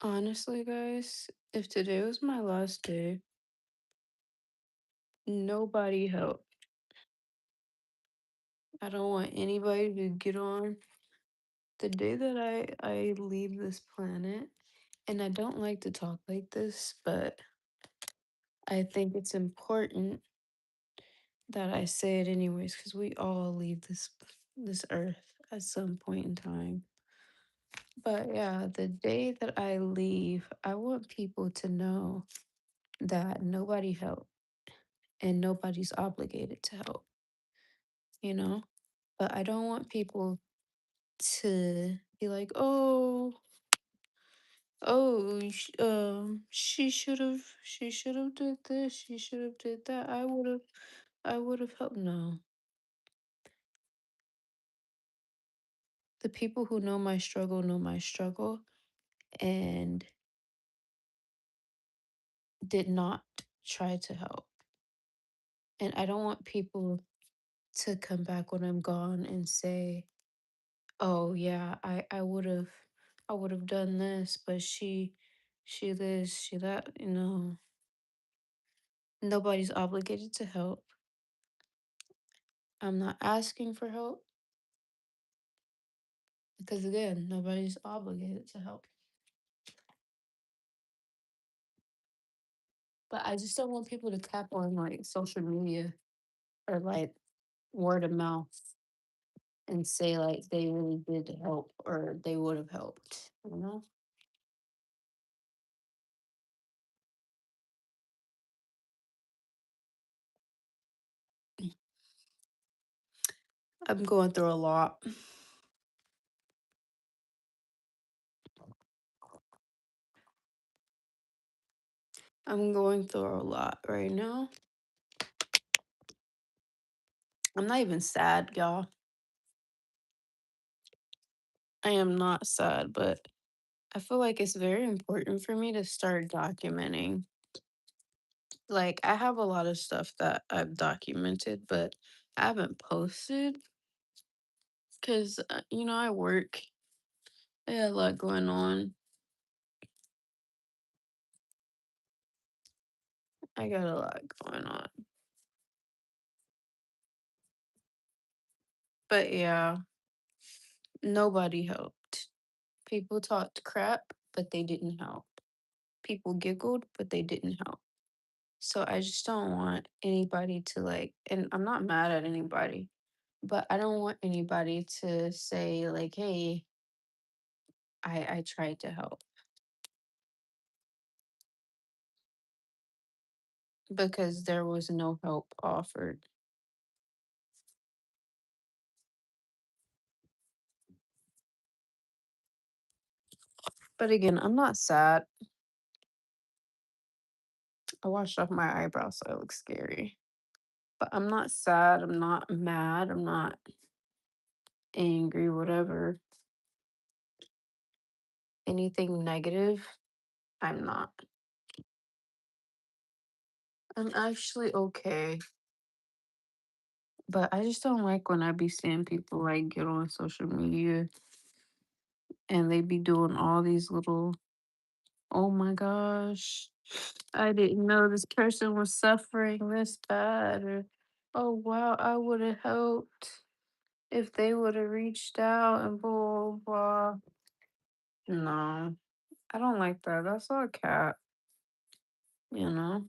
Honestly, guys, if today was my last day, nobody helped. I don't want anybody to get on the day that I leave this planet. And I don't like to talk like this, but I think it's important that I say it anyways because we all leave this earth at some point in time. But yeah, the day that I leave, I want people to know that nobody helped and nobody's obligated to help, you know? But I don't want people to be like, she should have did this, she should have did that. I would have helped. No, the people who know my struggle, and did not try to help. And I don't want people to come back when I'm gone and say, "Oh yeah, I would have done this, but she this, she that." Nobody's obligated to help. I'm not asking for help because again, nobody's obligated to help. But I just don't want people to tap on like social media or like word of mouth and say like they really did help or they would have helped. I'm going through a lot. I'm going through a lot right now. I'm not even sad, y'all. I am not sad, but I feel like it's very important for me to start documenting. Like, I have a lot of stuff that I've documented, but I haven't posted because, I work. I got a lot going on. I got a lot going on. But yeah, nobody helped. People talked crap, but they didn't help. People giggled, but they didn't help. So I just don't want anybody to like, and I'm not mad at anybody, but I don't want anybody to say like, "Hey, I tried to help," because there was no help offered. But again, I'm not sad. I washed off my eyebrows, so I look scary. But I'm not sad. I'm not mad. I'm not angry, whatever. Anything negative, I'm not. I'm actually okay. But I just don't like when I be seeing people like get on social media and they be doing all these little, "Oh my gosh, I didn't know this person was suffering this bad," or, "Oh wow, I would have helped if they would have reached out," and blah, blah, blah. No, I don't like that. That's all cat, you know?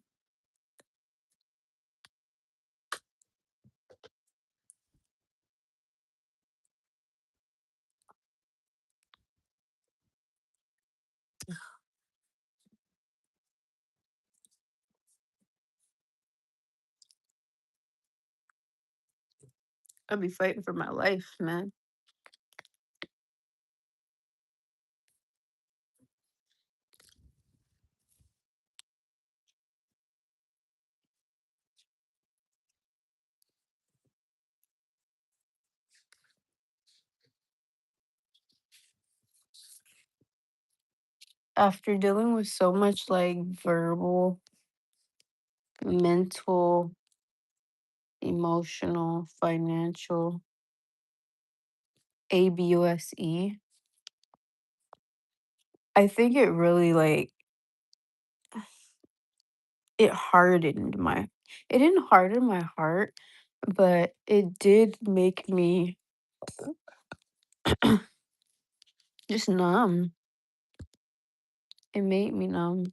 I be fighting for my life, man. After dealing with so much like verbal, mental, emotional, financial, abuse, I think it really, like, it hardened my it didn't harden my heart, but it did make me just numb. It made me numb.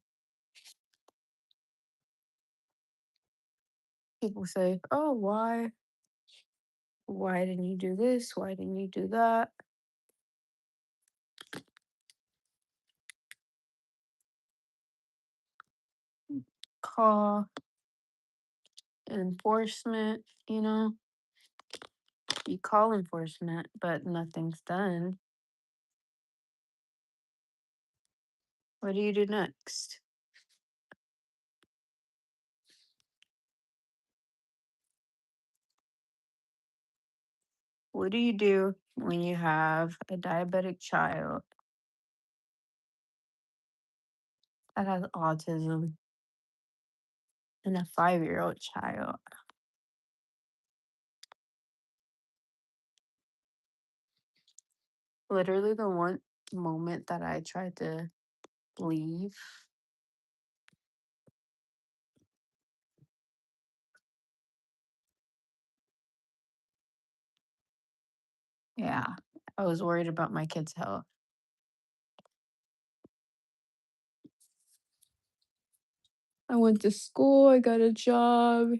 People say, "Oh, why? Why didn't you do this? Why didn't you do that?" Call enforcement, you know? You call enforcement, but nothing's done. What do you do next? What do you do when you have a diabetic child that has autism and a 5-year-old child? Literally, the one moment that I tried to leave, yeah, I was worried about my kid's health. I went to school, I got a job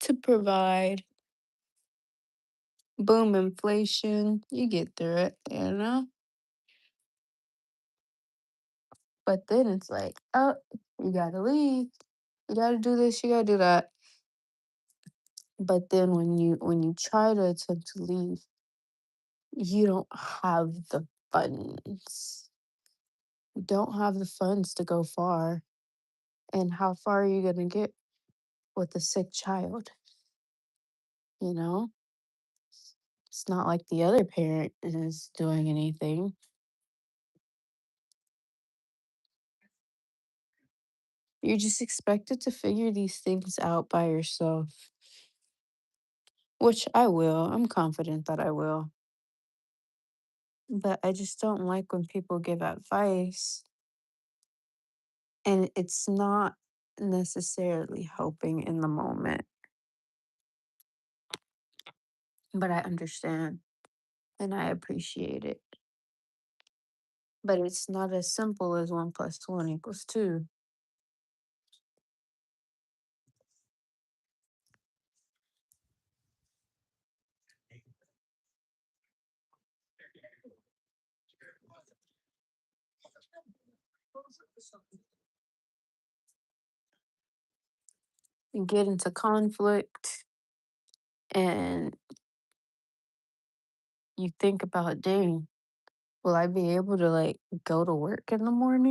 to provide. Boom, inflation, you get through it, you know? But then it's like, oh, you gotta leave. You gotta do this, you gotta do that. But then when you try to attempt to leave, you don't have the funds. You don't have the funds to go far. And how far are you gonna get with a sick child? You know? It's not like the other parent is doing anything. You're just expected to figure these things out by yourself, which I will. I'm confident that I will. But I just don't like when people give advice and it's not necessarily helping in the moment. But I understand and I appreciate it. But it's not as simple as 1 plus 1 equals 2. You get into conflict and you think about, dang, will I be able to like go to work in the morning?